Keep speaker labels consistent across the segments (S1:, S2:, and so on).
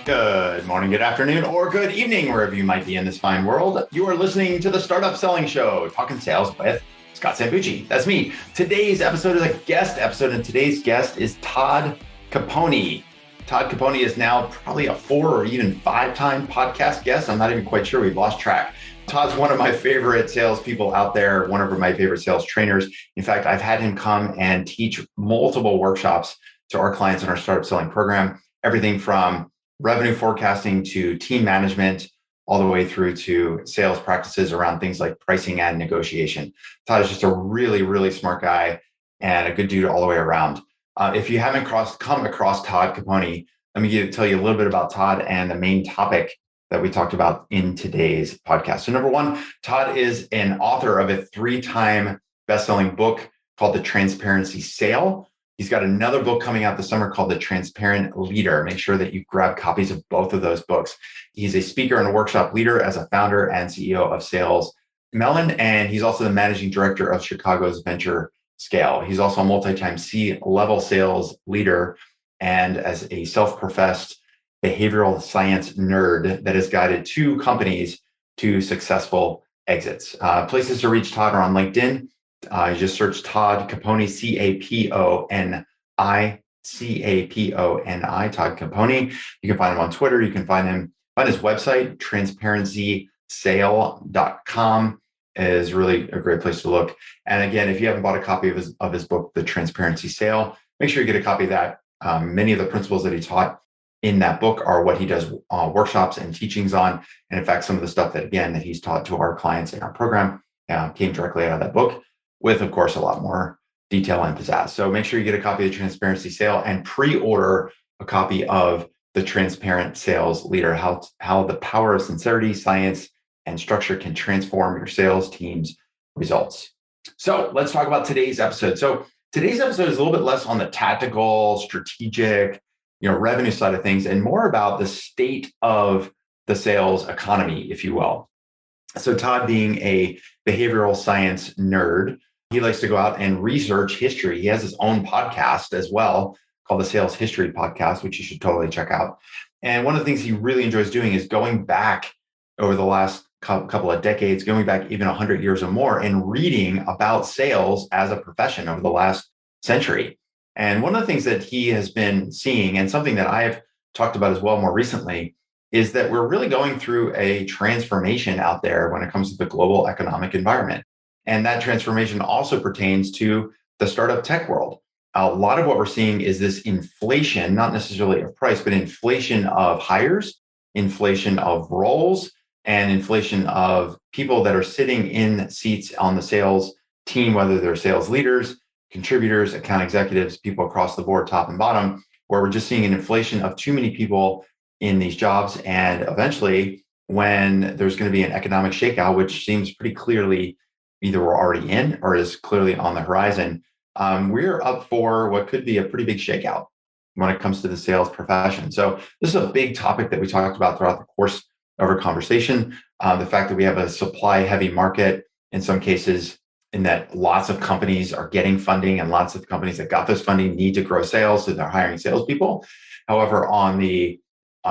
S1: Good morning, good afternoon, or good evening, wherever you might be in this fine world. You are listening to the Startup Selling Show, talking sales with Scott Sambucci. That's me. Today's episode is a guest episode, and today's guest is Todd Caponi. Todd Caponi is now probably a 4 or even 5-time podcast guest. I'm not even quite sure. We've lost track. Todd's one of my favorite salespeople out there, one of my favorite sales trainers. In fact, I've had him come and teach multiple workshops to our clients in our Startup Selling program, everything from revenue forecasting to team management, all the way through to sales practices around things like pricing and negotiation. Todd is just a really, really smart guy and a good dude all the way around. If you haven't come across Todd Caponi, let me tell you a little bit about Todd and the main topic that we talked about in today's podcast. So number one, Todd is an author of a 3-time best-selling book called The Transparency Sale. He's got another book coming out this summer called The Transparent Leader. Make sure that you grab copies of both of those books. He's a speaker and a workshop leader as a founder and CEO of Sales Melon, and he's also the managing director of Chicago's VentureSCALE. He's also a multi-time C-level sales leader and as a self-professed behavioral science nerd that has guided 2 companies to successful exits. Places to reach Todd are on LinkedIn. You just search Todd Caponi, Caponi, Caponi, Todd Caponi. You can find him on Twitter. You can find his website, transparencysale.com is really a great place to look. And again, if you haven't bought a copy of his book, The Transparency Sale, make sure you get a copy of that. Many of the principles that he taught in that book are what he does workshops and teachings on. And in fact, some of the stuff that he's taught to our clients in our program came directly out of that book, with, of course, a lot more detail and pizzazz. So make sure you get a copy of The Transparency Sale and pre-order a copy of The Transparent Sales Leader, how the power of sincerity, science, and structure can transform your sales team's results. So let's talk about today's episode. So today's episode is a little bit less on the tactical, strategic, revenue side of things, and more about the state of the sales economy, if you will. So Todd, being a behavioral science nerd, he likes to go out and research history. He has his own podcast as well called the Sales History Podcast, which you should totally check out. And one of the things he really enjoys doing is going back over the last couple of decades, going back even 100 years or more, and reading about sales as a profession over the last century. And one of the things that he has been seeing, and something that I've talked about as well more recently, is that we're really going through a transformation out there when it comes to the global economic environment. And that transformation also pertains to the startup tech world. A lot of what we're seeing is this inflation, not necessarily of price, but inflation of hires, inflation of roles, and inflation of people that are sitting in seats on the sales team, whether they're sales leaders, contributors, account executives, people across the board, top and bottom, where we're just seeing an inflation of too many people in these jobs. And eventually, when there's going to be an economic shakeout, which seems pretty clearly either we're already in or is clearly on the horizon, we're up for what could be a pretty big shakeout when it comes to the sales profession. So this is a big topic that we talked about throughout the course of our conversation. The fact that we have a supply-heavy market in some cases, in that lots of companies are getting funding and lots of companies that got this funding need to grow sales, so they're hiring salespeople. However,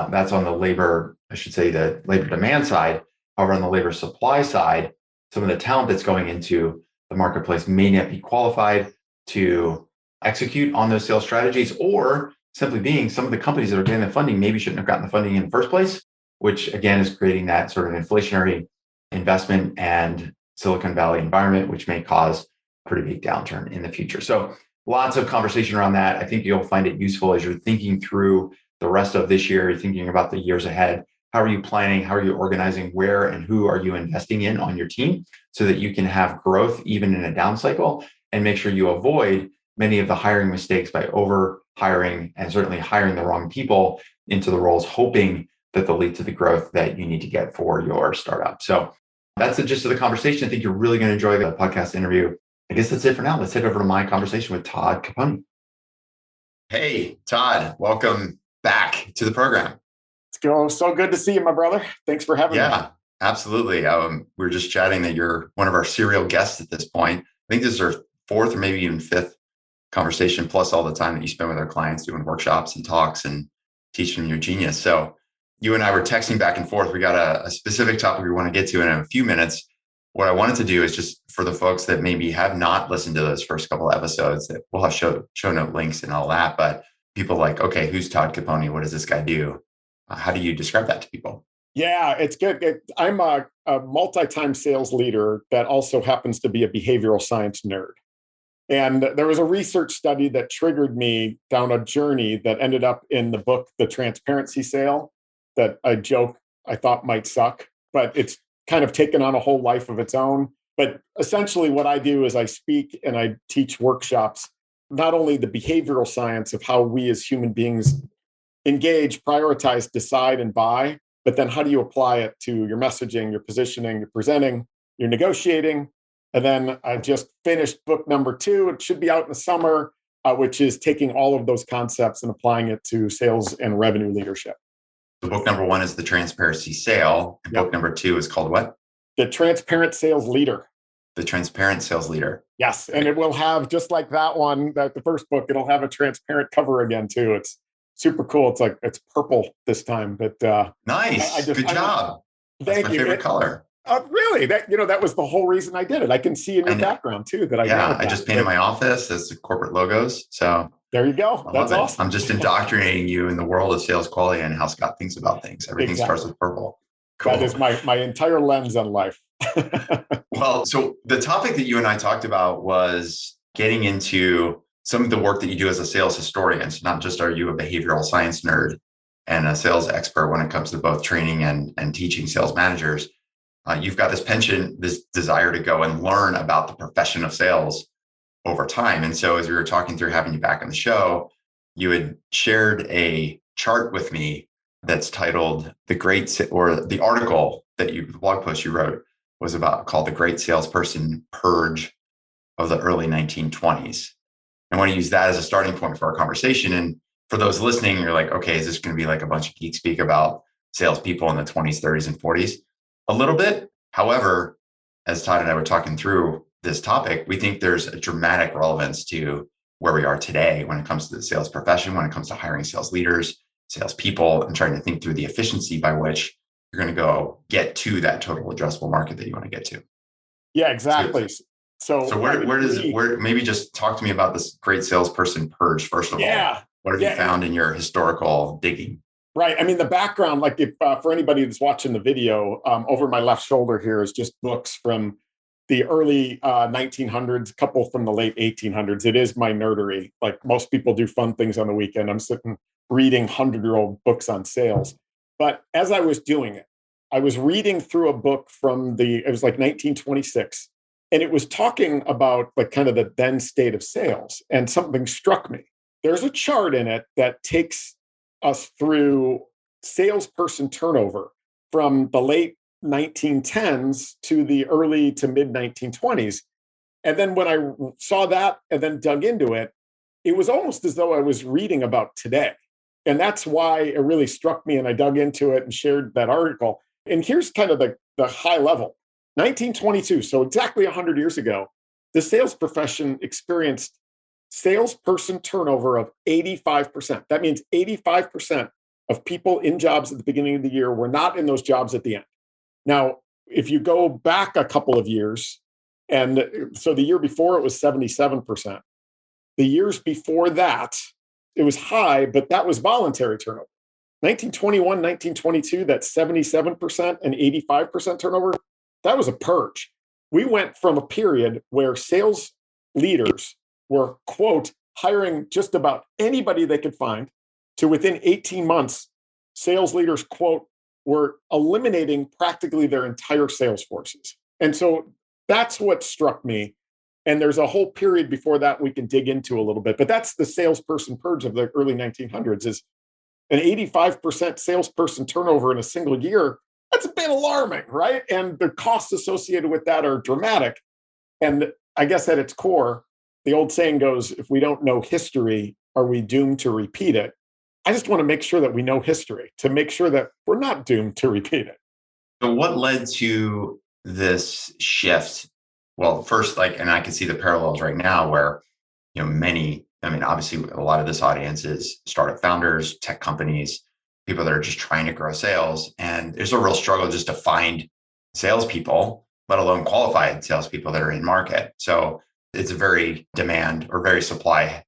S1: that's on the labor, the labor demand side. However, on the labor supply side, some of the talent that's going into the marketplace may not be qualified to execute on those sales strategies, or simply being some of the companies that are getting the funding maybe shouldn't have gotten the funding in the first place, which again is creating that sort of inflationary investment and Silicon Valley environment, which may cause a pretty big downturn in the future. So lots of conversation around that. I think you'll find it useful as you're thinking through the rest of this year, you're thinking about the years ahead. How are you planning? How are you organizing? Where and who are you investing in on your team so that you can have growth even in a down cycle, and make sure you avoid many of the hiring mistakes by over hiring and certainly hiring the wrong people into the roles, hoping that they'll lead to the growth that you need to get for your startup. So that's the gist of the conversation. I think you're really going to enjoy the podcast interview. I guess that's it for now. Let's head over to my conversation with Todd Caponi. Hey, Todd, welcome back to the program.
S2: It's so good to see you, my brother. Thanks for having me.
S1: Yeah, absolutely. We were just chatting that you're one of our serial guests at this point. I think this is our 4th or maybe even 5th conversation, plus all the time that you spend with our clients doing workshops and talks and teaching them your genius. So you and I were texting back and forth. We got a specific topic we want to get to in a few minutes. What I wanted to do is just for the folks that maybe have not listened to those first couple of episodes, that we'll have show note links and all that. But people like, okay, who's Todd Caponi? What does this guy do? How do you describe that to people?
S2: Yeah, it's good. I'm a multi-time sales leader that also happens to be a behavioral science nerd. And there was a research study that triggered me down a journey that ended up in the book, The Transparency Sale, that I joke I thought might suck, but it's kind of taken on a whole life of its own. But essentially, what I do is I speak and I teach workshops, not only the behavioral science of how we as human beings engage, prioritize, decide, and buy, but then how do you apply it to your messaging, your positioning, your presenting, your negotiating. And then I just finished book number 2. It should be out in the summer, which is taking all of those concepts and applying it to sales and revenue leadership.
S1: So book number 1 is The Transparency Sale. And book number 2 is called what?
S2: The Transparent Sales Leader.
S1: The Transparent Sales Leader.
S2: Yes. And it will have, just like that one, that the first book, it'll have a transparent cover again, too. It's super cool. It's purple this time. But
S1: nice. Good job.
S2: Thank you.
S1: My favorite color.
S2: Really? That was the whole reason I did it. I can see in your background too that I
S1: I just painted my office as the corporate logos. So
S2: there you go. That's awesome.
S1: I'm just indoctrinating you in the world of sales quality and how Scott thinks about things. Everything starts with purple. Cool.
S2: That is my entire lens on life.
S1: Well, so the topic that you and I talked about was getting into some of the work that you do as a sales historian. So not just are you a behavioral science nerd and a sales expert when it comes to both training and teaching sales managers. You've got this penchant, this desire to go and learn about the profession of sales over time. And so as we were talking through having you back on the show, you had shared a chart with me that's titled the article that the blog post you wrote was called The Great Salesperson Purge of the Early 1920s. I want to use that as a starting point for our conversation. And for those listening, you're like, okay, is this going to be like a bunch of geek speak about salespeople in the 20s, 30s, and 40s? A little bit. However, as Todd and I were talking through this topic, we think there's a dramatic relevance to where we are today when it comes to the sales profession, when it comes to hiring sales leaders, salespeople, and trying to think through the efficiency by which you're going to go get to that total addressable market that you want to get to.
S2: Yeah, exactly. So
S1: where maybe just talk to me about this great salesperson purge, first of all. What have you found in your historical digging?
S2: Right. I mean, the background, like if for anybody that's watching the video, over my left shoulder here is just books from the early 1900s, a couple from the late 1800s. It is my nerdery. Like most people do fun things on the weekend. I'm sitting reading 100-year-old books on sales. But as I was doing it, I was reading through a book it was like 1926. And it was talking about like kind of the then state of sales. And something struck me. There's a chart in it that takes us through salesperson turnover from the late 1910s to the early to mid 1920s. And then when I saw that and then dug into it, it was almost as though I was reading about today. And that's why it really struck me. And I dug into it and shared that article. And here's kind of the high level. 1922, so exactly 100 years ago, the sales profession experienced salesperson turnover of 85%. That means 85% of people in jobs at the beginning of the year were not in those jobs at the end. Now, if you go back a couple of years, and so the year before it was 77%. The years before that, it was high, but that was voluntary turnover. 1921, 1922, that's 77% and 85% turnover. That was a purge. We went from a period where sales leaders were, quote, hiring just about anybody they could find, to within 18 months, sales leaders, quote, were eliminating practically their entire sales forces. And so that's what struck me. And there's a whole period before that we can dig into a little bit. But that's the salesperson purge of the early 1900s, is an 85% salesperson turnover in a single year. That's a bit alarming, right? And the costs associated with that are dramatic. And I guess at its core, the old saying goes, if we don't know history, are we doomed to repeat it? I just want to make sure that we know history to make sure that we're not doomed to repeat it.
S1: So what led to this shift? Well, first, and I can see the parallels right now where, obviously a lot of this audience is startup founders, tech companies, people that are just trying to grow sales. And there's a real struggle just to find salespeople, let alone qualified salespeople that are in market. So it's a very demand or very supply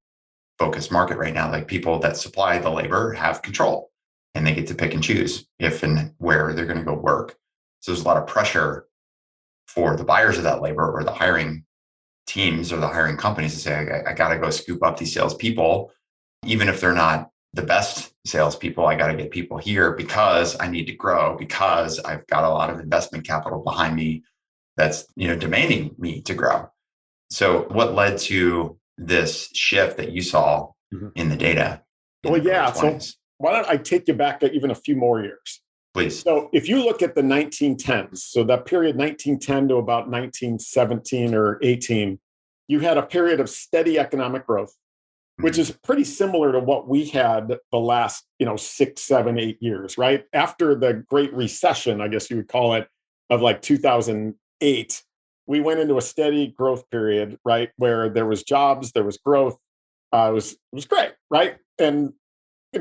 S1: focused market right now. Like people that supply the labor have control and they get to pick and choose if and where they're going to go work. So there's a lot of pressure for the buyers of that labor or the hiring teams or the hiring companies to say, I got to go scoop up these salespeople, even if they're not the best salespeople. I got to get people here because I need to grow, because I've got a lot of investment capital behind me that's demanding me to grow. So what led to this shift that you saw in the data?
S2: Well, yeah. So why don't I take you back even a few more years?
S1: Please.
S2: So if you look at the 1910s, so that period 1910 to about 1917 or 18, you had a period of steady economic growth, which is pretty similar to what we had the last 6, 7, 8 years, right? After the Great Recession, I guess you would call it, of like 2008, we went into a steady growth period, right? Where there was jobs, there was growth. It was great, right? And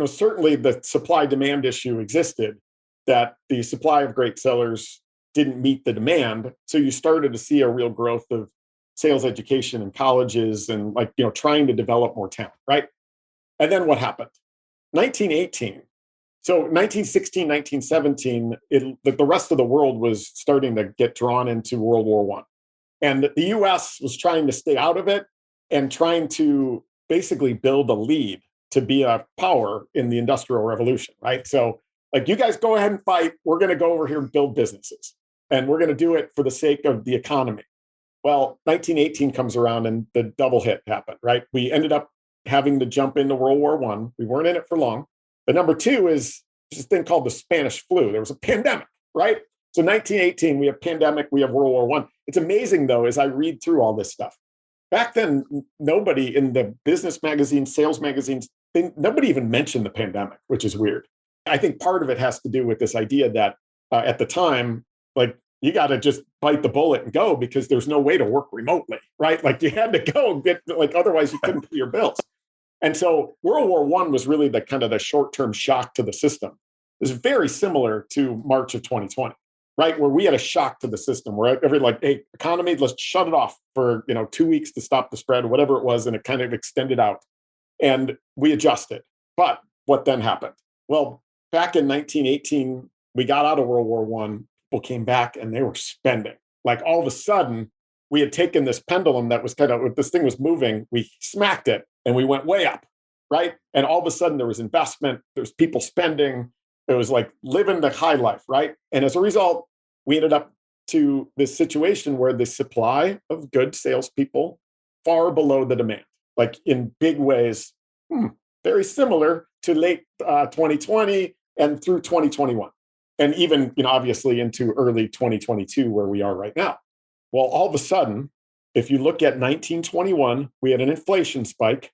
S2: certainly the supply demand issue existed, that the supply of great sellers didn't meet the demand. So you started to see a real growth of sales education in colleges and trying to develop more talent, right? And then what happened? 1918. So 1916, 1917, the rest of the world was starting to get drawn into World War I. And the US was trying to stay out of it and trying to basically build a lead to be a power in the Industrial Revolution, right? So you guys go ahead and fight. We're going to go over here and build businesses. And we're going to do it for the sake of the economy. Well, 1918 comes around and the double hit happened, right? We ended up having to jump into World War I. We weren't in it for long. But number two is this thing called the Spanish flu. There was a pandemic, right? So 1918, we have pandemic, we have World War I. It's amazing, though, as I read through all this stuff. Back then, nobody in the business magazines, sales magazines, nobody even mentioned the pandemic, which is weird. I think part of it has to do with this idea that at the time, you got to just bite the bullet and go because there's no way to work remotely, right? You had to go get, otherwise you couldn't pay your bills. And so World War I was really the kind of the short-term shock to the system. It's very similar to March of 2020, right? Where we had a shock to the system where hey, economy, let's shut it off for 2 weeks to stop the spread or whatever it was, and it kind of extended out. And we adjusted. But what then happened? Well, back in 1918, we got out of World War I. People came back and they were spending. All of a sudden, we had taken this pendulum that was this thing was moving. We smacked it and we went way up, right? And all of a sudden, there was investment. There's people spending. It was living the high life, right? And as a result, we ended up to this situation where the supply of good salespeople far below the demand, in big ways, very similar to late 2020 and through 2021. And even, obviously into early 2022, where we are right now. Well, all of a sudden, if you look at 1921, we had an inflation spike.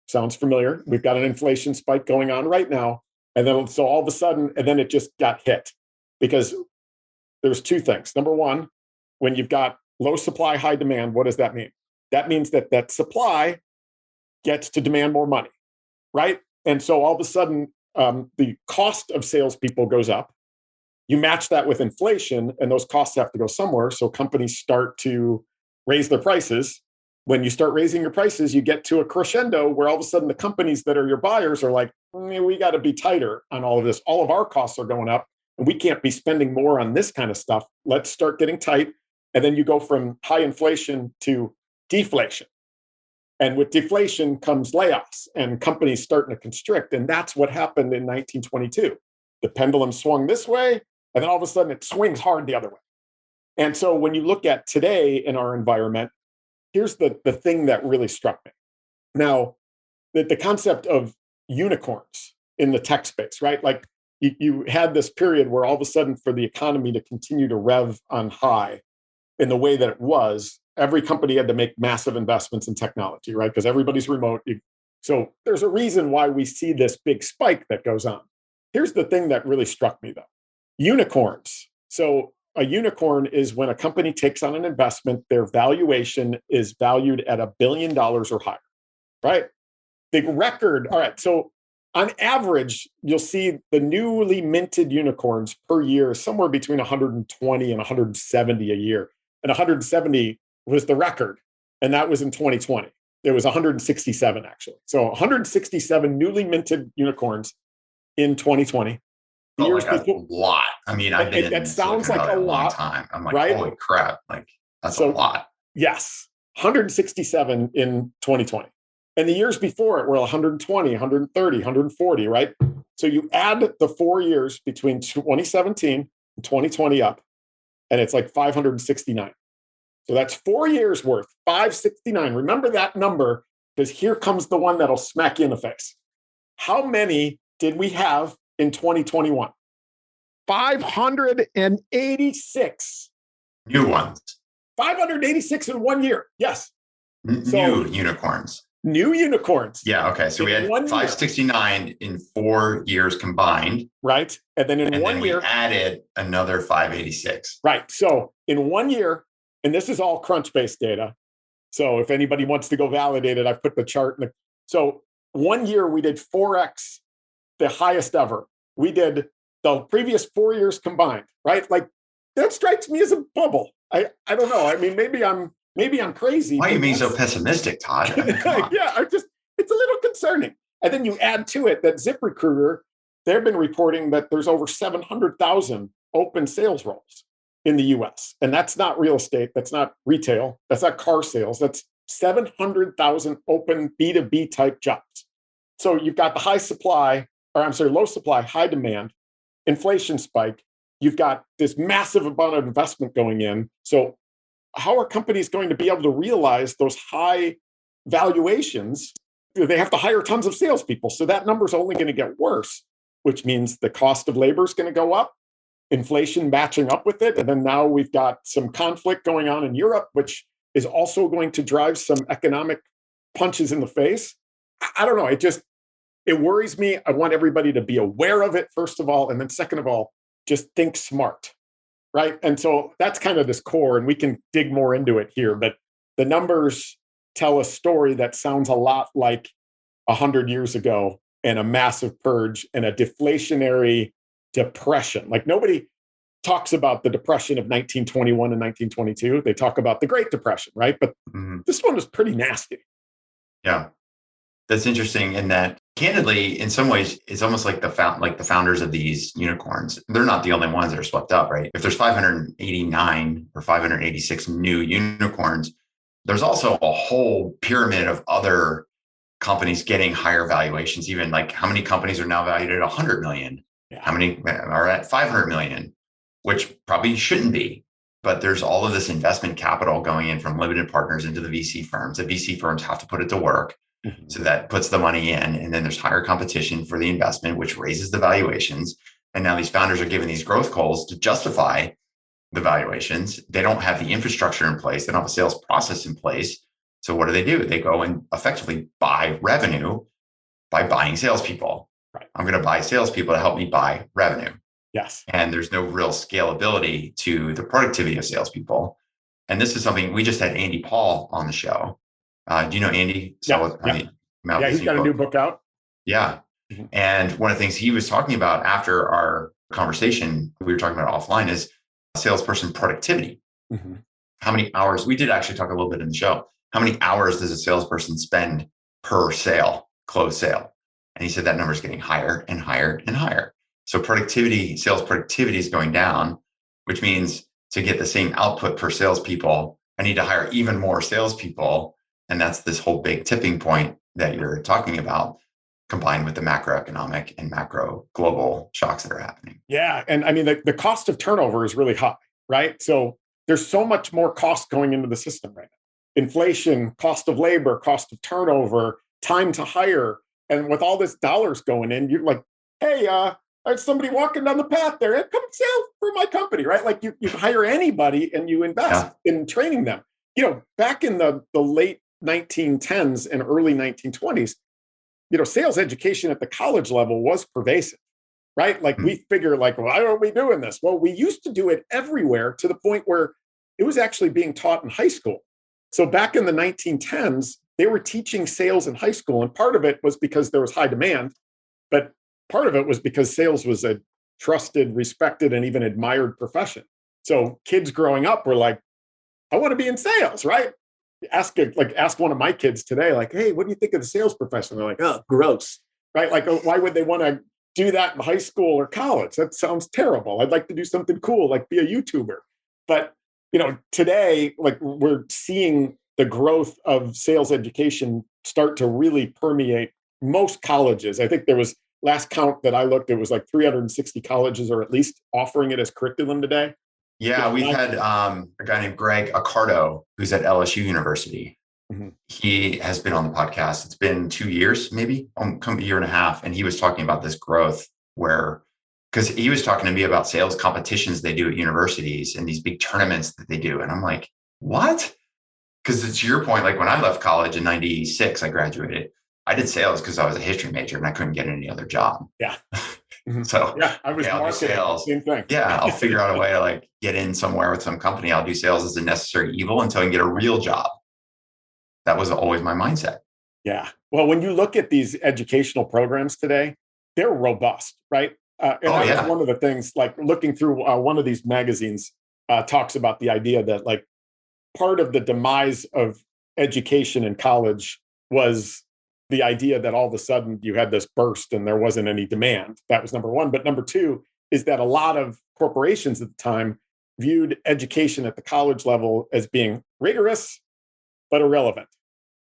S2: Sounds familiar. We've got an inflation spike going on right now. And then, so all of a sudden, and then it just got hit because there's two things. Number one, when you've got low supply, high demand, what does that mean? That means that supply gets to demand more money, right? And so all of a sudden, the cost of salespeople goes up. You match that with inflation, and those costs have to go somewhere. So companies start to raise their prices. When you start raising your prices, you get to a crescendo where all of a sudden the companies that are your buyers are like, we got to be tighter on all of this. All of our costs are going up, and we can't be spending more on this kind of stuff. Let's start getting tight. And then you go from high inflation to deflation. And with deflation comes layoffs and companies starting to constrict. And that's what happened in 1922. The pendulum swung this way, and then all of a sudden it swings hard the other way. And so when you look at today in our environment, here's the thing that really struck me. Now, the concept of unicorns in the tech space, right? You had this period where all of a sudden for the economy to continue to rev on high in the way that it was, every company had to make massive investments in technology, right? Because everybody's remote. So there's a reason why we see this big spike that goes on. Here's the thing that really struck me, though. Unicorns. So a unicorn is when a company takes on an investment, their valuation is valued at $1 billion or higher, right? The record. All right. So on average, you'll see the newly minted unicorns per year somewhere between 120 and 170 a year. And 170 was the record. And that was in 2020. It was 167, actually. So 167 newly minted unicorns in 2020. The
S1: Oh,
S2: years
S1: like
S2: before,
S1: a lot. I mean, I've been
S2: it
S1: in
S2: sounds
S1: Silicon
S2: like
S1: Valley
S2: a
S1: long
S2: lot,
S1: time. I'm like,
S2: right?
S1: holy crap. Like, that's a
S2: So,
S1: lot.
S2: yes, 167 in 2020. And the years before it were 120, 130, 140, right? So you add the 4 years between 2017 and 2020 up, and it's like 569. So that's 4 years worth, 569. Remember that number, because here comes the one that'll smack you in the face. How many did we have in 2021? 586.
S1: New ones.
S2: 586 in 1 year. Yes.
S1: New unicorns.
S2: New unicorns.
S1: Yeah. Okay. So we had 569 in 4 years combined.
S2: Right. And then in 1 year,
S1: we added another 586.
S2: Right. So in 1 year, and this is all Crunchbase data. So if anybody wants to go validate it, I've put the chart in the. So 1 year we did 4x, the highest ever. We did the previous 4 years combined, right? Like that strikes me as a bubble. I don't know. I mean, maybe I'm crazy.
S1: Why are you being so pessimistic, Todd? I mean,
S2: yeah, it's a little concerning. And then you add to it that ZipRecruiter, they've been reporting that there's over 700,000 open sales roles in the US. And that's not real estate. That's not retail. That's not car sales. That's 700,000 open B2B type jobs. So you've got the low supply, high demand, inflation spike. You've got this massive amount of investment going in. So how are companies going to be able to realize those high valuations? They have to hire tons of salespeople. So that number is only going to get worse, which means the cost of labor is going to go up, inflation matching up with it. And then now we've got some conflict going on in Europe, which is also going to drive some economic punches in the face. I don't know. It worries me. I want everybody to be aware of it, first of all. And then second of all, just think smart. Right. And so that's kind of this core, and we can dig more into it here. But the numbers tell a story that sounds a lot like 100 years ago and a massive purge and a deflationary depression. Like nobody talks about the depression of 1921 and 1922. They talk about the Great Depression, right? But this one was pretty nasty.
S1: Yeah. That's interesting in that, candidly, in some ways, it's almost like the founders of these unicorns. They're not the only ones that are swept up, right? If there's 589 or 586 new unicorns, there's also a whole pyramid of other companies getting higher valuations. Even like how many companies are now valued at 100 million? Yeah. How many are at 500 million? Which probably shouldn't be. But there's all of this investment capital going in from limited partners into the VC firms. The VC firms have to put it to work. So that puts the money in, and then there's higher competition for the investment, which raises the valuations. And now these founders are given these growth calls to justify the valuations. They don't have the infrastructure in place. They don't have a sales process in place. So what do? They go and effectively buy revenue by buying salespeople. Right. I'm going to buy salespeople to help me buy revenue.
S2: Yes.
S1: And there's no real scalability to the productivity of salespeople. And this is something we just had Andy Paul on the show. Do you know Andy?
S2: Yeah, he's got a new book out.
S1: Yeah. Mm-hmm. And one of the things he was talking about after our conversation, we were talking about offline, is salesperson productivity. Mm-hmm. How many hours? We did actually talk a little bit in the show. How many hours does a salesperson spend per closed sale? And he said that number is getting higher and higher and higher. So sales productivity is going down, which means to get the same output per salespeople, I need to hire even more salespeople. And that's this whole big tipping point that you're talking about, combined with the macroeconomic and macro global shocks that are happening.
S2: Yeah. And I mean, the cost of turnover is really high, right? So there's so much more cost going into the system right now. Inflation, cost of labor, cost of turnover, time to hire. And with all this dollars going in, you're like, hey, there's somebody walking down the path there. Come sell for my company, right? Like you hire anybody and you invest in training them. Back in the late 1910s and early 1920s, sales education at the college level was pervasive, right? Like we figure like, why are we doing this? Well, we used to do it everywhere to the point where it was actually being taught in high school. So back in the 1910s, they were teaching sales in high school. And part of it was because there was high demand. But part of it was because sales was a trusted, respected, and even admired profession. So kids growing up were like, I want to be in sales, right? Ask one of my kids today, like, hey, what do you think of the sales profession? They're like, oh, gross, right? Like, oh, why would they want to do that in high school or college? That sounds terrible. I'd like to do something cool, like be a YouTuber. But today, like we're seeing the growth of sales education start to really permeate most colleges. I think there was last count that I looked, it was like 360 colleges are at least offering it as curriculum today.
S1: Yeah, we've had a guy named Greg Accardo, who's at LSU University. Mm-hmm. He has been on the podcast. It's been 2 years, maybe come a year and a half. And he was talking about this growth because he was talking to me about sales competitions they do at universities and these big tournaments that they do. And I'm like, what? Because it's your point, like when I left college in 96, I graduated. I did sales because I was a history major and I couldn't get any other job.
S2: Yeah.
S1: So
S2: yeah, I was marketing,
S1: sales.
S2: Same thing.
S1: Yeah, I'll figure out a way to like get in somewhere with some company. I'll do sales as a necessary evil until I can get a real job. That was always my mindset.
S2: Yeah. Well, when you look at these educational programs today, they're robust, right? And that was one of the things, like looking through one of these magazines talks about the idea that like part of the demise of education in college was the idea that all of a sudden you had this burst and there wasn't any demand. That was number one. But number two is that a lot of corporations at the time viewed education at the college level as being rigorous, but irrelevant,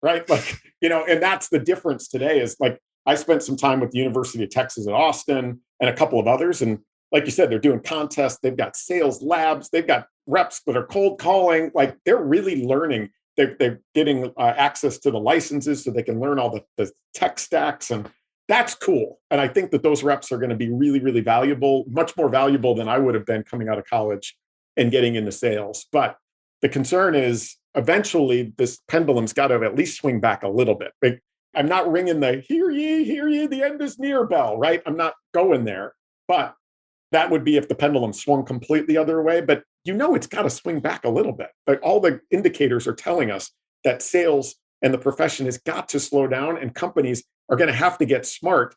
S2: right? Like, and that's the difference today is like, I spent some time with the University of Texas at Austin and a couple of others. And like you said, they're doing contests. They've got sales labs. They've got reps that are cold calling. Like they're really learning. They're getting access to the licenses so they can learn all the tech stacks. And that's cool. And I think that those reps are going to be really, really valuable, much more valuable than I would have been coming out of college and getting into sales. But the concern is eventually this pendulum's got to at least swing back a little bit. Like, I'm not ringing the hear ye, the end is near bell, right? I'm not going there. But that would be if the pendulum swung completely the other way. But it's got to swing back a little bit. Like all the indicators are telling us that sales and the profession has got to slow down, and companies are going to have to get smart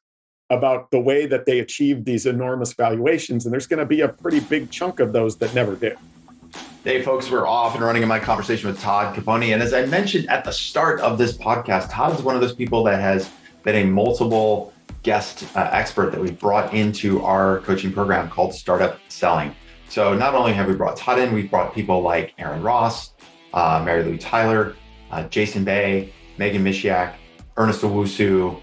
S2: about the way that they achieve these enormous valuations. And there's going to be a pretty big chunk of those that never do.
S1: Hey, folks, we're off and running in my conversation with Todd Caponi. And as I mentioned at the start of this podcast, Todd's one of those people that has been a multiple guest expert that we've brought into our coaching program called Startup Selling. So not only have we brought Todd in, we've brought people like Aaron Ross, Mary Lou Tyler, Jason Bay, Megan Mishiak, Ernest Owusu,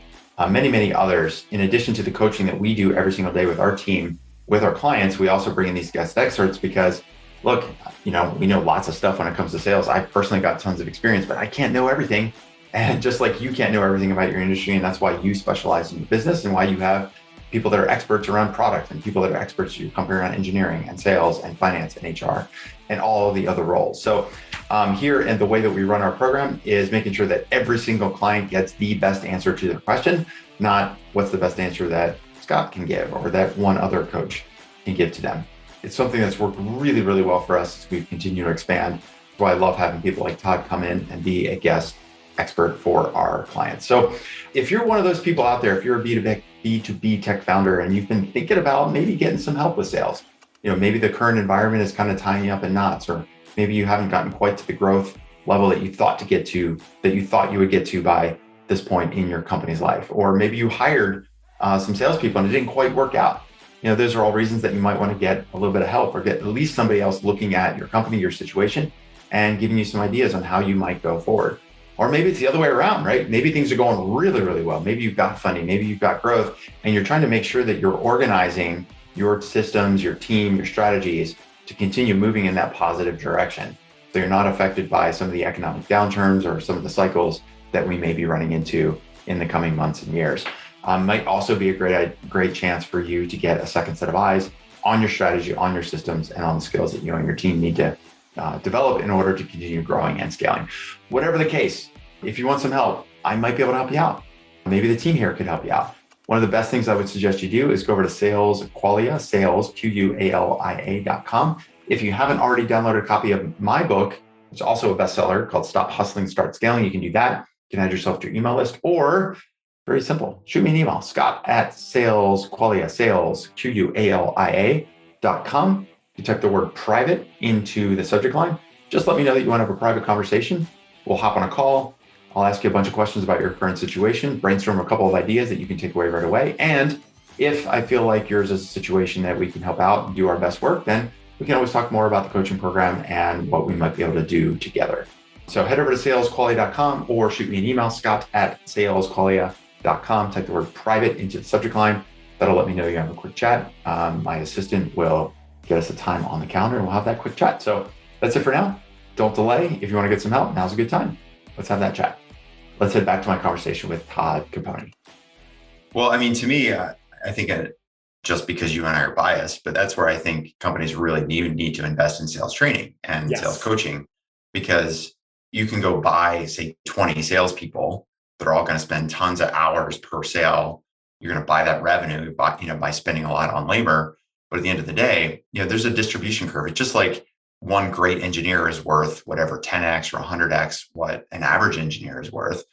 S1: many, many others. In addition to the coaching that we do every single day with our team, with our clients, we also bring in these guest experts because, look, we know lots of stuff when it comes to sales. I personally got tons of experience, but I can't know everything. And just like you can't know everything about your industry, and that's why you specialize in your business and why you have people that are experts around product and people that are experts in your company around engineering and sales and finance and HR and all of the other roles. So here, and the way that we run our program is making sure that every single client gets the best answer to their question, not what's the best answer that Scott can give or that one other coach can give to them. It's something that's worked really, really well for us as we continue to expand. That's why I love having people like Todd come in and be a guest expert for our clients. So if you're one of those people out there, if you're a B2B tech founder and you've been thinking about maybe getting some help with sales, maybe the current environment is kind of tying you up in knots, or maybe you haven't gotten quite to the growth level that you thought you would get to by this point in your company's life, or maybe you hired some salespeople and it didn't quite work out. Those are all reasons that you might want to get a little bit of help or get at least somebody else looking at your company, your situation, and giving you some ideas on how you might go forward. Or maybe it's the other way around, right? Maybe things are going really, really well. Maybe you've got funding, maybe you've got growth, and you're trying to make sure that you're organizing your systems, your team, your strategies to continue moving in that positive direction. So you're not affected by some of the economic downturns or some of the cycles that we may be running into in the coming months and years. Might also be a great chance for you to get a second set of eyes on your strategy, on your systems, and on the skills that you and your team need to develop in order to continue growing and scaling. Whatever the case, if you want some help, I might be able to help you out. Maybe the team here could help you out. One of the best things I would suggest you do is go over to SalesQualia, Qualia.com. If you haven't already downloaded a copy of my book, which is also a bestseller called Stop Hustling, Start Scaling, you can do that. You can add yourself to your email list, or Very simple. Shoot me an email, Scott@salesqualia, sales, QUALIA.com. You type the word private into the subject line. Just let me know that you want to have a private conversation. We'll hop on a call. I'll ask you a bunch of questions about your current situation, brainstorm a couple of ideas that you can take away right away. And if I feel like yours is a situation that we can help out and do our best work, then we can always talk more about the coaching program and what we might be able to do together. So head over to salesqualia.com or shoot me an email, Scott@salesqualia.com. Type the word private into the subject line. That'll let me know you have a quick chat. My assistant will get us a time on the calendar and we'll have that quick chat. So that's it for now. Don't delay. If you want to get some help, now's a good time. Let's have that chat. Let's head back to my conversation with Todd Caponi. Well, I mean, to me, I think just because you and I are biased, but that's where I think companies really need to invest in sales training and sales coaching, because you can go buy, say, 20 salespeople. They're all going to spend tons of hours per sale. You're going to buy that revenue by spending a lot on labor. But at the end of the day, there's a distribution curve. It's just like one great engineer is worth whatever 10x or 100x what an average engineer is worth.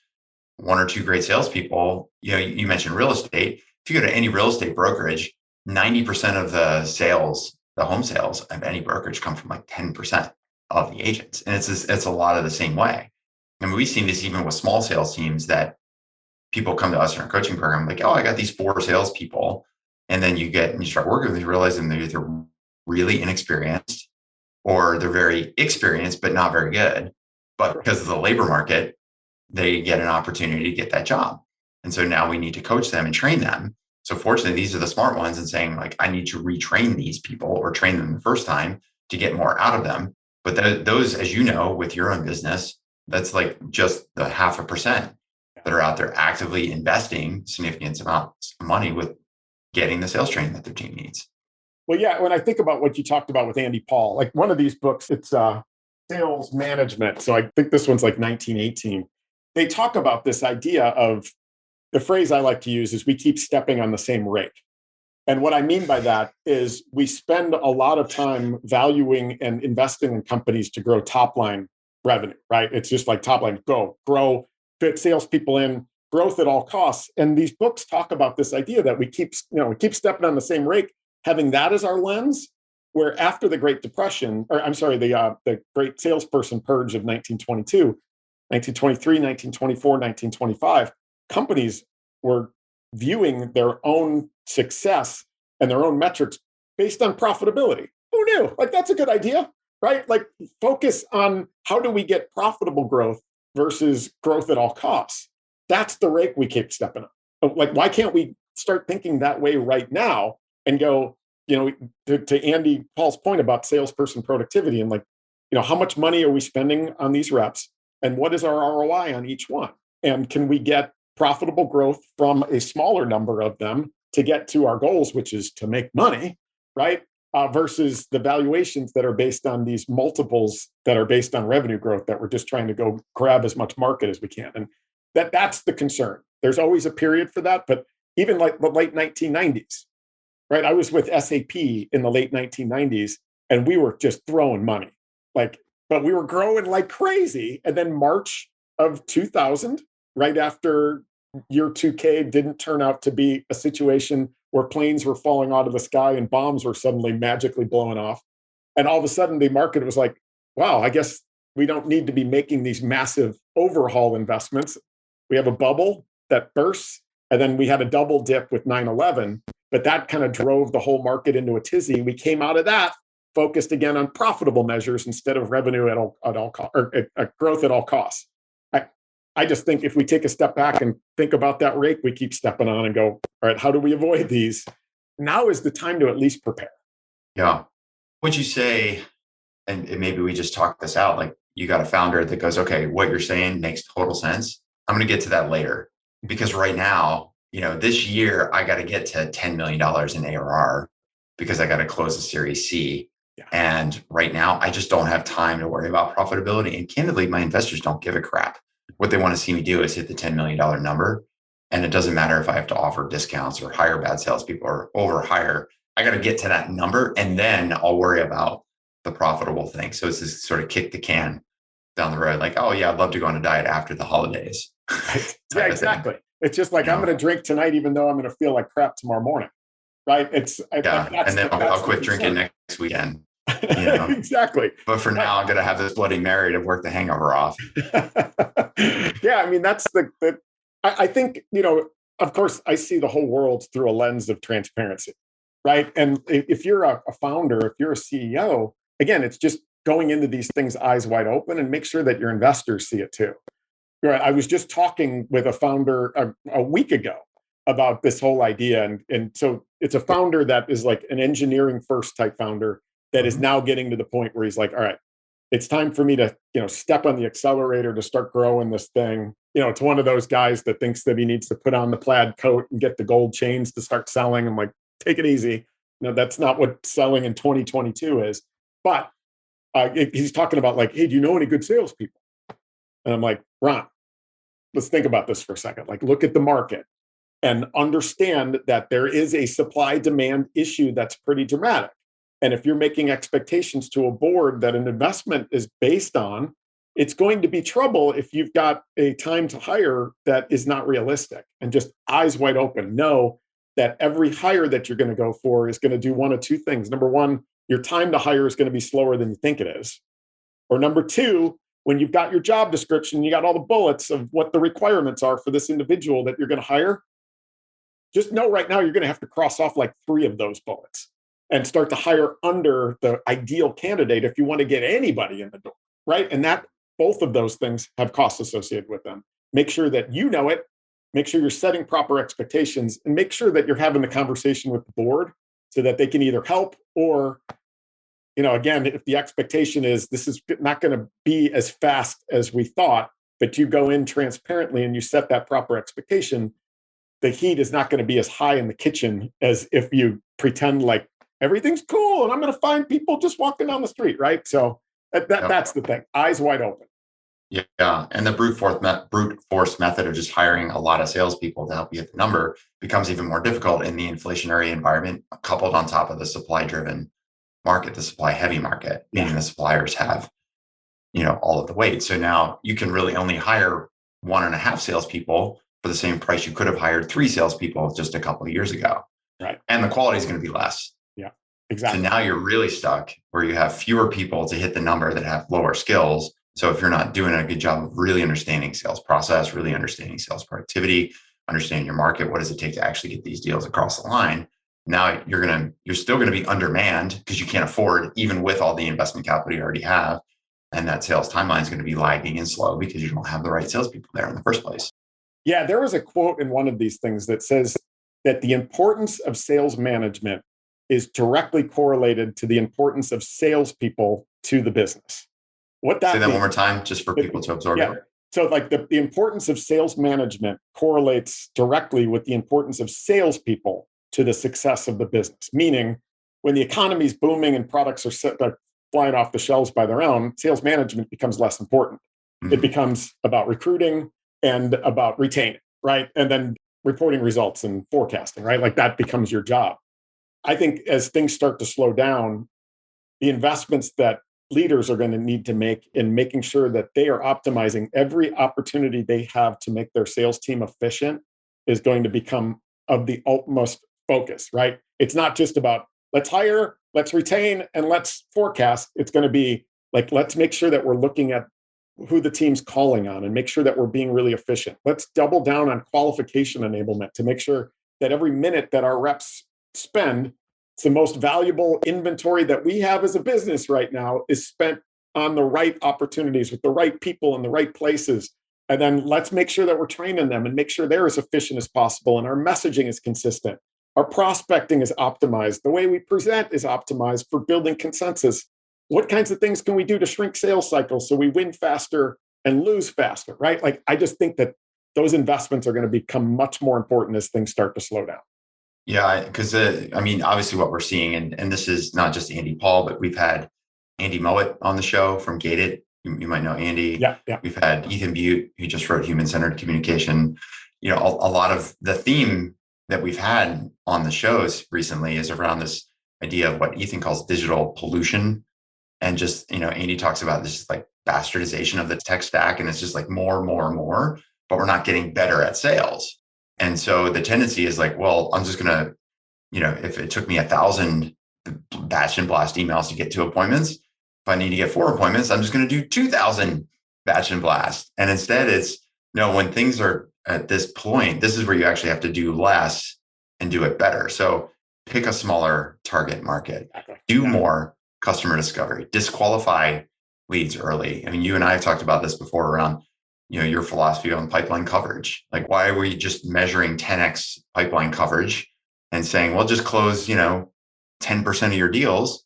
S1: One or two great salespeople. You mentioned real estate. If you go to any real estate brokerage, 90% of the sales, the home sales of any brokerage, come from like 10% of the agents, and it's a lot of the same way. I mean, we've seen this even with small sales teams that people come to us in our coaching program like, oh, I got these 4 salespeople, and then you start working with them, you realize they're either really inexperienced or they're very experienced but not very good. But because of the labor market, they get an opportunity to get that job, and so now we need to coach them and train them. So fortunately, these are the smart ones and saying like, I need to retrain these people or train them the first time to get more out of them. But those, as you know, with your own business, that's like just the 0.5% that are out there actively investing significant amounts of money with getting the sales training that their team needs.
S2: Well, yeah, when I think about what you talked about with Andy Paul, like one of these books, it's Sales Management. So I think this one's like 1918. They talk about this idea of, the phrase I like to use is we keep stepping on the same rake. And what I mean by that is we spend a lot of time valuing and investing in companies to grow top line revenue, right? It's just like top line, grow, fit salespeople in, growth at all costs. And these books talk about this idea that we keep stepping on the same rake, having that as our lens, where after the Great Depression, the Great Salesperson Purge of 1922, 1923, 1924, 1925, companies were viewing their own success and their own metrics based on profitability. Who knew? Like, that's a good idea, right? Like, focus on how do we get profitable growth versus growth at all costs. That's the rake we keep stepping on. Like, why can't we start thinking that way right now and go, to Andy Paul's point about salesperson productivity and like, how much money are we spending on these reps and what is our ROI on each one? And can we get profitable growth from a smaller number of them to get to our goals, which is to make money, right? Versus the valuations that are based on these multiples that are based on revenue growth that we're just trying to go grab as much market as we can. And that's the concern. There's always a period for that, but even like the late 1990s, right? I was with SAP in the late 1990s and we were just throwing money, but we were growing like crazy. And then March of 2000, right after year 2K didn't turn out to be a situation where planes were falling out of the sky and bombs were suddenly magically blowing off. And all of a sudden the market was like, wow, I guess we don't need to be making these massive overhaul investments. We have a bubble that bursts, and then we had a double dip with 9/11, but that kind of drove the whole market into a tizzy. We came out of that focused again on profitable measures instead of revenue at all costs, or growth at all costs. I just think if we take a step back and think about that rake, we keep stepping on and go, all right, how do we avoid these? Now is the time to at least prepare.
S1: Yeah. Would you say, and maybe we just talk this out, like you got a founder that goes, okay, what you're saying makes total sense. I'm going to get to that later because right now, this year I got to get to $10 million in ARR because I got to close the Series C. Yeah. And right now I just don't have time to worry about profitability. And candidly, my investors don't give a crap. What they want to see me do is hit the $10 million number. And it doesn't matter if I have to offer discounts or hire bad salespeople or overhire. I got to get to that number and then I'll worry about the profitable thing. So it's this sort of kick the can down the road. Like, oh yeah, I'd love to go on a diet after the holidays.
S2: Yeah, exactly. It's just like,
S1: You
S2: I'm
S1: know?
S2: going to drink tonight, even though I'm going to feel like crap tomorrow morning. Right.
S1: Yeah. And then I'll quit drinking next weekend, you know?
S2: Exactly.
S1: But for now, I'm going to have this Bloody Mary to work the hangover off.
S2: Yeah. I mean, that's I think, of course, I see the whole world through a lens of transparency. Right. And if you're a founder, if you're a CEO, again, it's just going into these things eyes wide open and make sure that your investors see it too. Right. I was just talking with a founder a week ago about this whole idea. And so it's a founder that is like an engineering first type founder that is now getting to the point where he's like, all right, it's time for me to, step on the accelerator to start growing this thing. It's one of those guys that thinks that he needs to put on the plaid coat and get the gold chains to start selling. I'm like, take it easy. That's not what selling in 2022 is. But he's talking about like, hey, do you know any good salespeople? And I'm like, Ron, let's think about this for a second. Like, look at the market and understand that there is a supply demand issue that's pretty dramatic. And if you're making expectations to a board that an investment is based on, it's going to be trouble if you've got a time to hire that is not realistic. And just eyes wide open, know that every hire that you're going to go for is going to do one of two things. Number one, your time to hire is going to be slower than you think it is. Or number two, when you've got your job description, you got all the bullets of what the requirements are for this individual that you're going to hire, just know right now you're going to have to cross off like 3 of those bullets and start to hire under the ideal candidate if you want to get anybody in the door, right? And that both of those things have costs associated with them. Make sure that you know it, make sure you're setting proper expectations, and make sure that you're having the conversation with the board so that they can either help or, again, if the expectation is this is not going to be as fast as we thought, but you go in transparently and you set that proper expectation, the heat is not going to be as high in the kitchen as if you pretend like everything's cool and I'm going to find people just walking down the street, right? So that's the thing. Eyes wide open.
S1: Yeah, and the brute force method of just hiring a lot of salespeople to help you hit the number becomes even more difficult in the inflationary environment, coupled on top of the supply-driven market, the supply-heavy market, meaning the suppliers have, all of the weight. So now you can really only hire 1.5 salespeople for the same price you could have hired 3 salespeople just a couple of years ago.
S2: Right.
S1: And the quality is going to be less.
S2: Yeah, exactly.
S1: So now you're really stuck where you have fewer people to hit the number that have lower skills. So if you're not doing a good job of really understanding sales process, really understanding sales productivity, understanding your market, what does it take to actually get these deals across the line? Now you're still going to be undermanned because you can't afford, even with all the investment capital you already have. And that sales timeline is going to be lagging and slow because you don't have the right salespeople there in the first place.
S2: Yeah, there was a quote in one of these things that says that the importance of sales management is directly correlated to the importance of salespeople to the business. What that
S1: Say that one more time, just for people to absorb it.
S2: So like the importance of sales management correlates directly with the importance of salespeople to the success of the business. Meaning, when the economy's booming and products are flying off the shelves by their own, sales management becomes less important. Mm-hmm. It becomes about recruiting and about retaining, right? And then reporting results and forecasting, right? Like that becomes your job. I think as things start to slow down, the investments that leaders are going to need to make in making sure that they are optimizing every opportunity they have to make their sales team efficient is going to become of the utmost focus, right? It's not just about let's hire, let's retain, and let's forecast. It's going to be like, let's make sure that we're looking at who the team's calling on and make sure that we're being really efficient. Let's double down on qualification enablement to make sure that every minute that our reps spend, it's the most valuable inventory that we have as a business right now is spent on the right opportunities with the right people in the right places. And then let's make sure that we're training them and make sure they're as efficient as possible and our messaging is consistent. Our prospecting is optimized. The way we present is optimized for building consensus. What kinds of things can we do to shrink sales cycles so we win faster and lose faster, right? Like, I just think that those investments are going to become much more important as things start to slow down.
S1: Yeah, because obviously what we're seeing, and this is not just Andy Paul, but we've had Andy Mowat on the show from Gated. You might know Andy.
S2: Yeah.
S1: We've had Ethan Butte, who just wrote Human-Centered Communication. A lot of the theme that we've had on the shows recently is around this idea of what Ethan calls digital pollution. And just, Andy talks about this like bastardization of the tech stack. And it's just like more, but we're not getting better at sales. And so the tendency is like, well, I'm just going to, if it took me 1,000 batch and blast emails to get 2 appointments, if I need to get 4 appointments, I'm just going to do 2,000 batch and blast. And instead it's, no, when things are at this point, this is where you actually have to do less and do it better. So pick a smaller target market, do more customer discovery, disqualify leads early. I mean, you and I have talked about this before around, your philosophy on pipeline coverage. Like, why were you just measuring 10x pipeline coverage and saying, well, just close, 10% of your deals,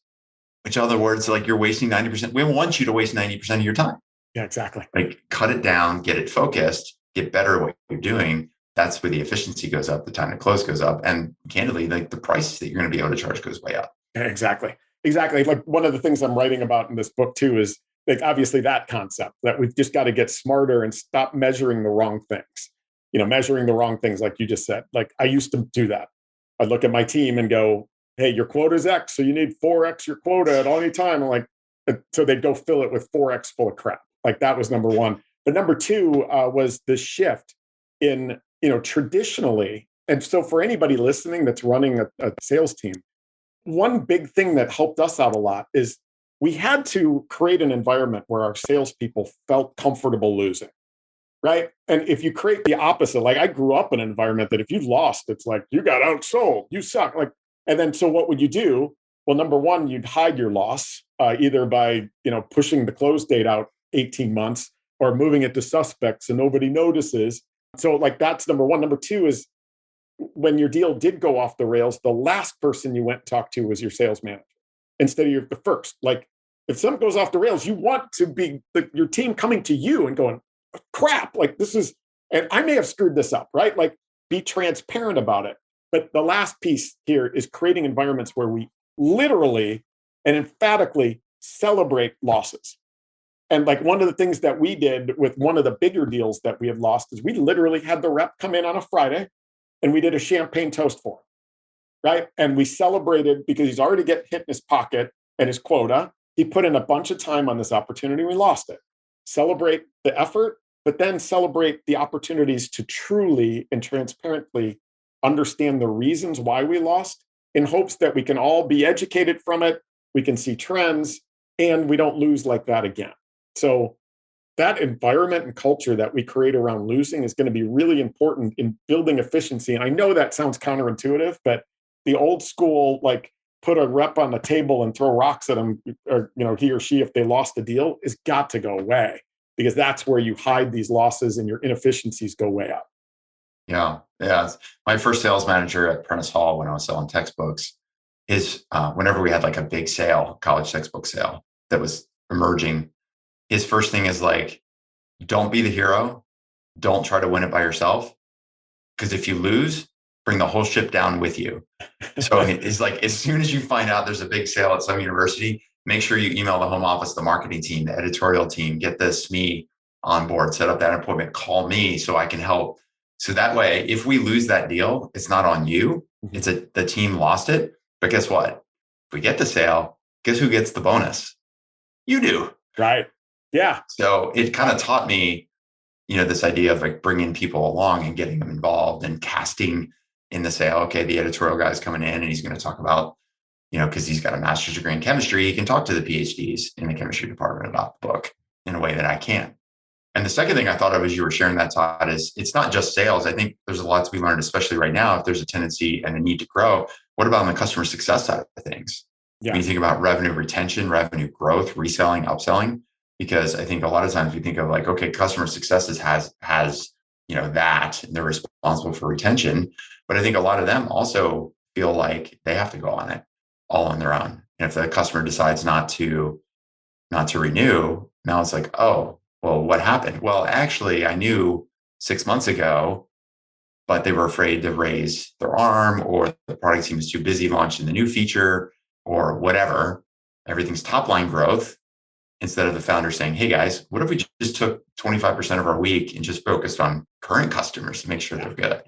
S1: which in other words, like you're wasting 90%. We don't want you to waste 90% of your time.
S2: Yeah, exactly.
S1: Like cut it down, get it focused, get better at what you're doing. That's where the efficiency goes up, the time to close goes up. And candidly, like the price that you're going to be able to charge goes way up.
S2: Exactly. Like one of the things I'm writing about in this book too is like obviously that concept that we've just got to get smarter and stop measuring the wrong things. Measuring the wrong things, like you just said. Like I used to do that. I'd look at my team and go, hey, your quota is X, so you need 4X your quota at any time. I'm like, so they'd go fill it with 4X full of crap. Like that was number one. But number two was the shift in, traditionally. And so for anybody listening that's running a sales team, one big thing that helped us out a lot is we had to create an environment where our salespeople felt comfortable losing, right? And if you create the opposite, like I grew up in an environment that if you lost, it's like, you got outsold, you suck. Like, and then, so what would you do? Well, number one, you'd hide your loss either by, pushing the close date out 18 months or moving it to suspects so nobody notices. So like, that's number one. Number two is when your deal did go off the rails, the last person you went and talked to was your sales manager instead of the first. Like if something goes off the rails, you want to be your team coming to you and going, crap, like this is, and I may have screwed this up, right? Like be transparent about it. But the last piece here is creating environments where we literally and emphatically celebrate losses. And like one of the things that we did with one of the bigger deals that we had lost is we literally had the rep come in on a Friday and we did a champagne toast for him, right? And we celebrated because he's already hit in his pocket and his quota. He put in a bunch of time on this opportunity. We lost it. Celebrate the effort, but then celebrate the opportunities to truly and transparently understand the reasons why we lost in hopes that we can all be educated from it. We can see trends and we don't lose like that again. So that environment and culture that we create around losing is going to be really important in building efficiency. And I know that sounds counterintuitive, but the old school, like put a rep on the table and throw rocks at them, or he or she, if they lost a deal, has got to go away, because that's where you hide these losses and your inefficiencies go way up.
S1: Yeah. My first sales manager at Prentice Hall, when I was selling textbooks, is whenever we had like a big sale, college textbook sale that was emerging, his first thing is like, don't be the hero. Don't try to win it by yourself. Because if you lose, bring the whole ship down with you. So it's like, as soon as you find out there's a big sale at some university, make sure you email the home office, the marketing team, the editorial team, get the SME on board, set up that appointment, call me so I can help. So that way, if we lose that deal, it's not on you. It's the team lost it. But guess what? If we get the sale, guess who gets the bonus? You do.
S2: Right. Yeah.
S1: So it kind of taught me, this idea of like bringing people along and getting them involved and casting in the sale. Okay, the editorial guy's coming in and he's going to talk about, because he's got a master's degree in chemistry, he can talk to the PhDs in the chemistry department about the book in a way that I can't. And the second thing I thought of as you were sharing that, Todd, is it's not just sales. I think there's a lot to be learned, especially right now, if there's a tendency and a need to grow. What about on the customer success side of things? Yeah. When you think about revenue retention, revenue growth, reselling, upselling, because I think a lot of times we think of like, okay, customer success has that, and they're responsible for retention. But I think a lot of them also feel like they have to go on it all on their own. And if the customer decides not to renew, now it's like, oh, well, what happened? Well, actually, I knew 6 months ago, but they were afraid to raise their arm, or the product team was too busy launching the new feature, or whatever. Everything's top line growth, instead of the founder saying, hey guys, what if we just took 25% of our week and just focused on current customers to make sure they're good?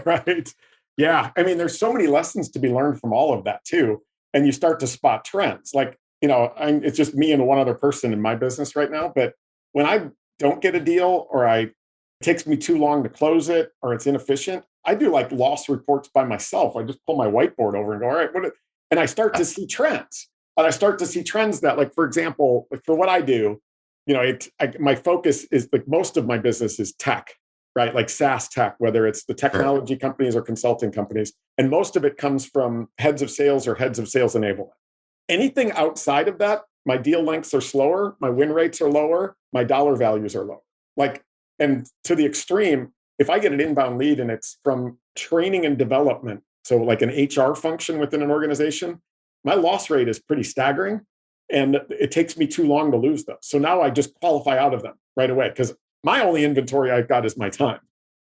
S2: Right. Yeah. I mean, there's so many lessons to be learned from all of that too. And you start to spot trends. Like, it's just me and one other person in my business right now. But when I don't get a deal, or it takes me too long to close it, or it's inefficient, I do like loss reports by myself. I just pull my whiteboard over and go, all right, and I start to see trends. And I start to see trends that, like, for example, like for what I do, my focus is like most of my business is tech, right? Like SaaS tech, whether it's the technology companies or consulting companies. And most of it comes from heads of sales or heads of sales enablement. Anything outside of that, my deal lengths are slower, my win rates are lower, my dollar values are lower. Like, and to the extreme, if I get an inbound lead and it's from training and development, so like an HR function within an organization, my loss rate is pretty staggering. And it takes me too long to lose those. So now I just qualify out of them right away because my only inventory I've got is my time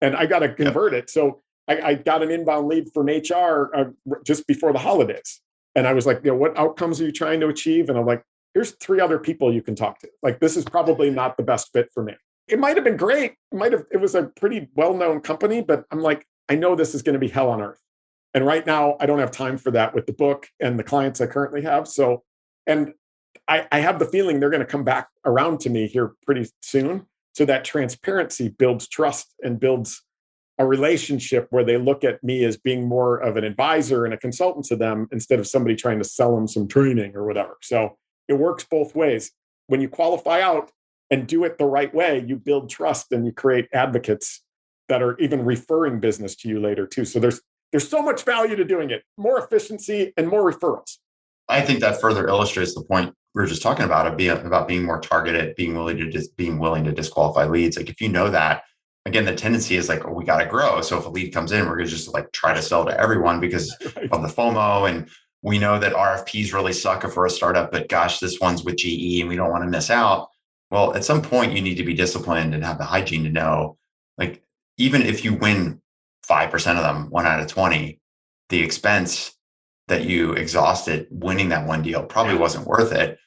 S2: and I got to convert it. So I got an inbound lead from HR just before the holidays. And I was like, what outcomes are you trying to achieve? And I'm like, here's 3 other people you can talk to. Like, this is probably not the best fit for me. It might've been great. It was a pretty well-known company, but I'm like, I know this is going to be hell on earth. And right now I don't have time for that with the book and the clients I currently have. So, and I have the feeling they're going to come back around to me here pretty soon. So that transparency builds trust and builds a relationship where they look at me as being more of an advisor and a consultant to them instead of somebody trying to sell them some training or whatever. So it works both ways. When you qualify out and do it the right way, you build trust and you create advocates that are even referring business to you later too. So there's so much value to doing it, more efficiency and more referrals.
S1: I think that further illustrates the point we were just talking about, about being more targeted, being willing to disqualify leads. Like if you know that, again, the tendency is like, oh, we got to grow. So if a lead comes in, we're going to just like try to sell to everyone because of the FOMO. And we know that RFPs really suck if we're a startup, but gosh, this one's with GE and we don't want to miss out. Well, at some point you need to be disciplined and have the hygiene to know, like, even if you win 5% of them, 1 out of 20, the expense that you exhausted winning that one deal probably wasn't worth it.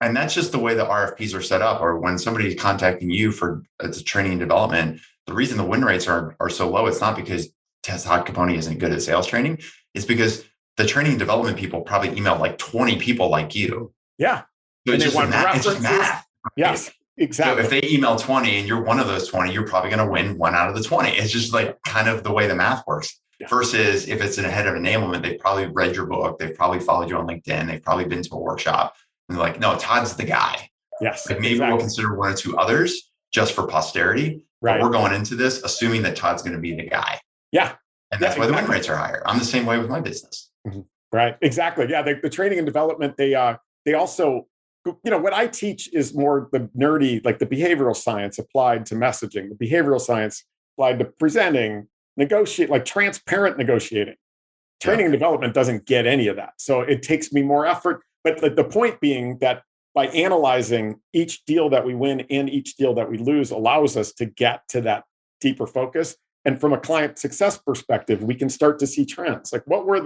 S1: And that's just the way the RFPs are set up. Or when somebody's contacting you for training and development, the reason the win rates are so low, it's not because Todd Caponi isn't good at sales training. It's because the training and development people probably email like 20 people like you.
S2: Yeah.
S1: So it's just math.
S2: Yes, exactly.
S1: So if they email 20 and you're one of those 20, you're probably going to win 1 out of the 20. It's just like kind of the way the math works. Yeah. Versus if it's in a head of enablement, they've probably read your book. They've probably followed you on LinkedIn. They've probably been to a workshop. And they're like, no, Todd's the guy.
S2: Yes.
S1: Like maybe we'll consider 1 or 2 others just for posterity. Right. But we're going into this assuming that Todd's going to be the guy.
S2: Yeah.
S1: And that's why the win rates are higher. I'm the same way with my business.
S2: Mm-hmm. Right. Exactly. Yeah. The training and development, they also, what I teach is more the nerdy, like the behavioral science applied to messaging, the behavioral science applied to presenting, negotiate, like transparent negotiating. Training and development doesn't get any of that. So it takes me more effort. But the point being that by analyzing each deal that we win and each deal that we lose allows us to get to that deeper focus. And from a client success perspective, we can start to see trends. Like what were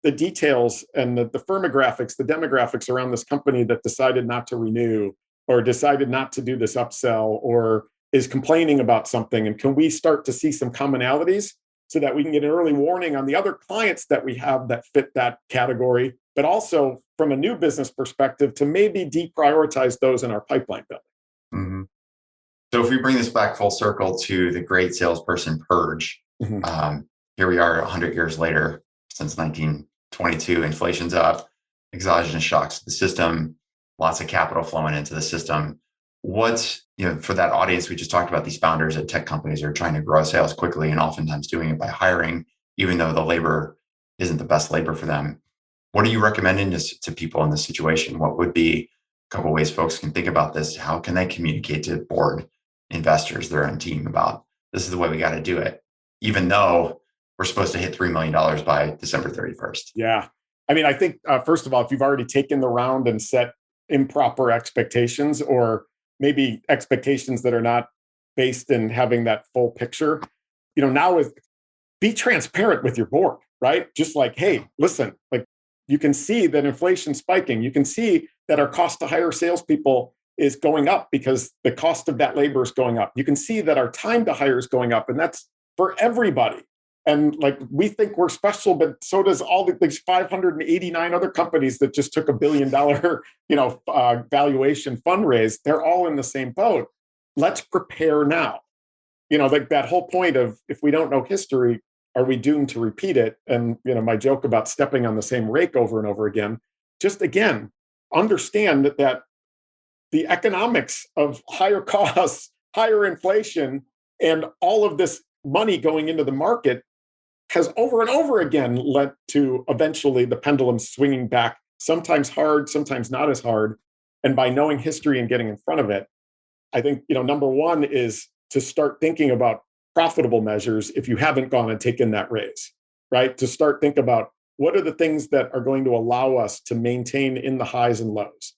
S2: the details and the firmographics, the demographics around this company that decided not to renew or decided not to do this upsell or is complaining about something? And can we start to see some commonalities so that we can get an early warning on the other clients that we have that fit that category, but also from a new business perspective to maybe deprioritize those in our pipeline building.
S1: Mm-hmm. So if we bring this back full circle to the great salesperson Purge, here we are 100 years later, since 1922, inflation's up, exogenous shocks to the system, lots of capital flowing into the system. What's, for that audience, we just talked about these founders at tech companies are trying to grow sales quickly and oftentimes doing it by hiring, even though the labor isn't the best labor for them. What are you recommending to people in this situation? What would be a couple of ways folks can think about this? How can they communicate to board investors, their own team about this is the way we got to do it, even though we're supposed to hit $3 million by December 31st?
S2: Yeah. I mean, I think, first of all, if you've already taken the round and set improper expectations or maybe expectations that are not based in having that full picture, now be transparent with your board, right? Just like, hey, listen, like you can see that inflation's spiking. You can see that our cost to hire salespeople is going up because the cost of that labor is going up. You can see that our time to hire is going up, and that's for everybody. And like we think we're special, but so does all these 589 other companies that just took $1 billion, valuation fundraise. They're all in the same boat. Let's prepare now. Like that whole point of if we don't know history, are we doomed to repeat it? And my joke about stepping on the same rake over and over again, just again, understand that the economics of higher costs, higher inflation, and all of this money going into the market has over and over again led to eventually the pendulum swinging back, sometimes hard, sometimes not as hard. And by knowing history and getting in front of it, I think, number one is to start thinking about profitable measures if you haven't gone and taken that raise, right? To start think about what are the things that are going to allow us to maintain in the highs and lows.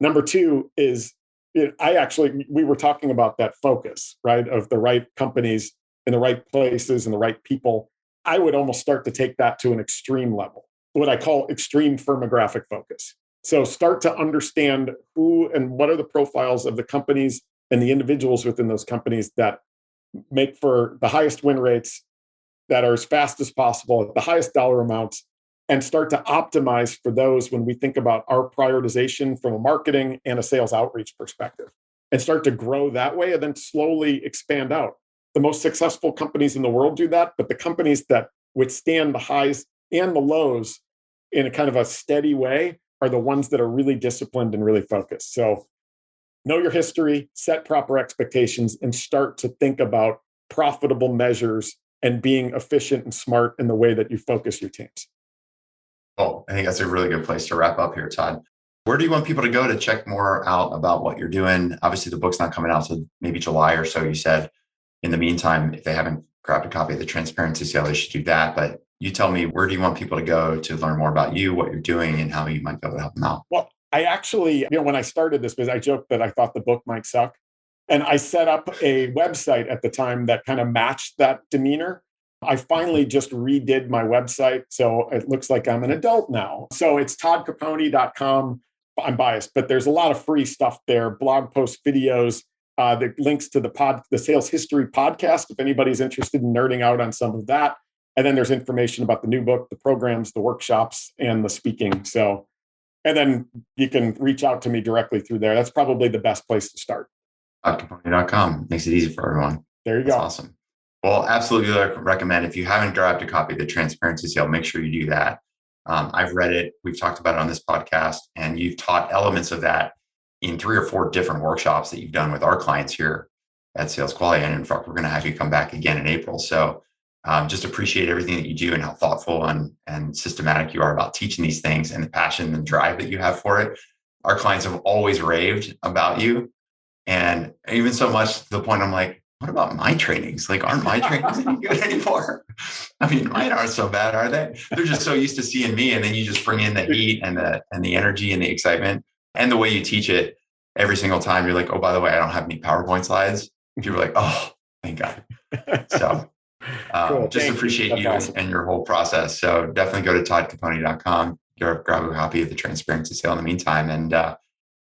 S2: Number two is, we were talking about that focus, right? Of the right companies in the right places and the right people. I would almost start to take that to an extreme level, what I call extreme firmographic focus. So start to understand who and what are the profiles of the companies and the individuals within those companies that make for the highest win rates, that are as fast as possible at the highest dollar amounts, and start to optimize for those when we think about our prioritization from a marketing and a sales outreach perspective, and start to grow that way and then slowly expand out. The most successful companies in the world do that, but the companies that withstand the highs and the lows in a kind of a steady way are the ones that are really disciplined and really focused. So know your history, set proper expectations, and start to think about profitable measures and being efficient and smart in the way that you focus your teams.
S1: Oh, I think that's a really good place to wrap up here, Todd. Where do you want people to go to check more out about what you're doing? Obviously, the book's not coming out till maybe July or so, you said. In the meantime, if they haven't grabbed a copy of the Transparency Sale, they should do that. But you tell me, where do you want people to go to learn more about you, what you're doing, and how you might be able to help them out?
S2: Well, I actually, when I started this, because I joked that I thought the book might suck. And I set up a website at the time that kind of matched that demeanor. I finally just redid my website. So it looks like I'm an adult now. So it's toddcaponi.com. I'm biased, but there's a lot of free stuff there, blog posts, videos, the links to the Sales History podcast, if anybody's interested in nerding out on some of that. And then there's information about the new book, the programs, the workshops, and the speaking. So, and then you can reach out to me directly through there. That's probably the best place to start.
S1: Caponi.com makes it easy for everyone.
S2: There you
S1: That's
S2: go.
S1: Awesome. Well, absolutely recommend. If you haven't grabbed a copy of the Transparency Sale, make sure you do that. I've read it. We've talked about it on this podcast, and you've taught elements of that in 3 or 4 different workshops that you've done with our clients here at Sales Quality. And in fact, we're going to have you come back again in April. So just appreciate everything that you do and how thoughtful and systematic you are about teaching these things and the passion and drive that you have for it. Our clients have always raved about you. And even so much to the point I'm like, what about my trainings? Like, aren't my trainings any good anymore? I mean, mine aren't so bad, are they? They're just so used to seeing me. And then you just bring in the heat and the energy and the excitement and the way you teach it every single time. You're like, oh, by the way, I don't have any PowerPoint slides. People are like, oh, thank God. So
S2: Cool.
S1: just appreciate you awesome. And your whole process. So definitely go to toddcaponi.com, grab a copy of the Transparency Sale in the meantime. And I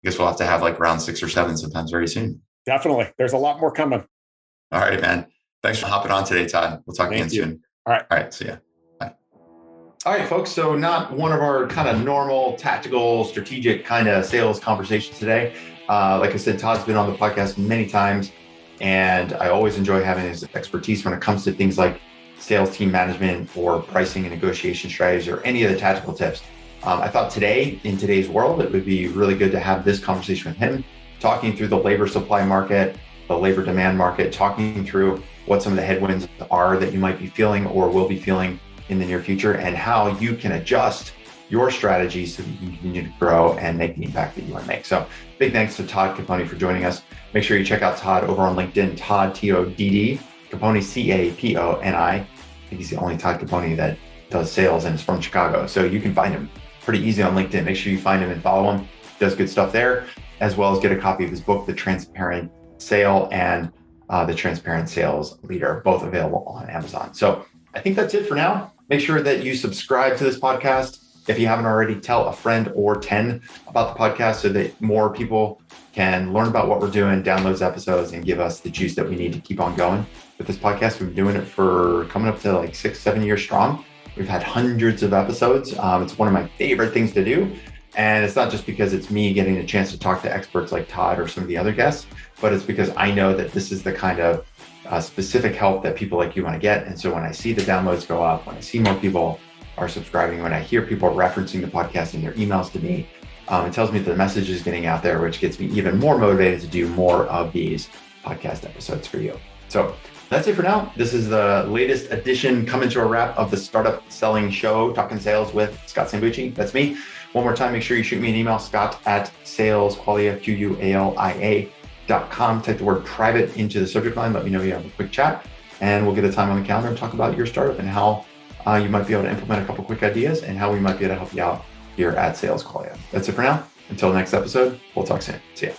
S1: guess we'll have to have like round 6 or 7 sometimes very soon.
S2: Definitely. There's a lot more coming.
S1: All right, man. Thanks for hopping on today, Todd. We'll talk again soon.
S2: All
S1: right. See ya. Bye. All right, folks. So not one of our kind of normal tactical, strategic kind of sales conversations today. Like I said, Todd's been on the podcast many times, and I always enjoy having his expertise when it comes to things like sales team management or pricing and negotiation strategies or any of the tactical tips. I thought today, in today's world, it would be really good to have this conversation with him, talking through the labor supply market, the labor demand market, talking through what some of the headwinds are that you might be feeling or will be feeling in the near future, and how you can adjust your strategy so that you can continue to grow and make the impact that you want to make. So big thanks to Todd Caponi for joining us. Make sure you check out Todd over on LinkedIn, Todd, T-O-D-D, Caponi, C-A-P-O-N-I. I think he's the only Todd Caponi that does sales and is from Chicago. So you can find him pretty easy on LinkedIn. Make sure you find him and follow him. He does good stuff there, as well as get a copy of his book, The Transparent Sale and The Transparent Sales Leader, both available on Amazon. So I think that's it for now. Make sure that you subscribe to this podcast. If you haven't already, tell a friend or 10 about the podcast so that more people can learn about what we're doing, download those episodes, and give us the juice that we need to keep on going with this podcast. We've been doing it for coming up to like 6-7 years strong. We've had hundreds of episodes. It's one of my favorite things to do. And it's not just because it's me getting a chance to talk to experts like Todd or some of the other guests, but it's because I know that this is the kind of specific help that people like you want to get. And so when I see the downloads go up, when I see more people are subscribing, when I hear people referencing the podcast in their emails to me, it tells me that the message is getting out there, which gets me even more motivated to do more of these podcast episodes for you. So that's it for now. This is the latest edition, coming to a wrap, of the Startup Selling Show, Talking Sales with Scott Sambucci. That's me. One more time, make sure you shoot me an email, scott@salesqualia, QUALIA.com. Type the word private into the subject line. Let me know you have a quick chat, and we'll get a time on the calendar and talk about your startup and how you might be able to implement a couple quick ideas and how we might be able to help you out here at Sales Qualia. That's it for now. Until next episode, we'll talk soon. See ya.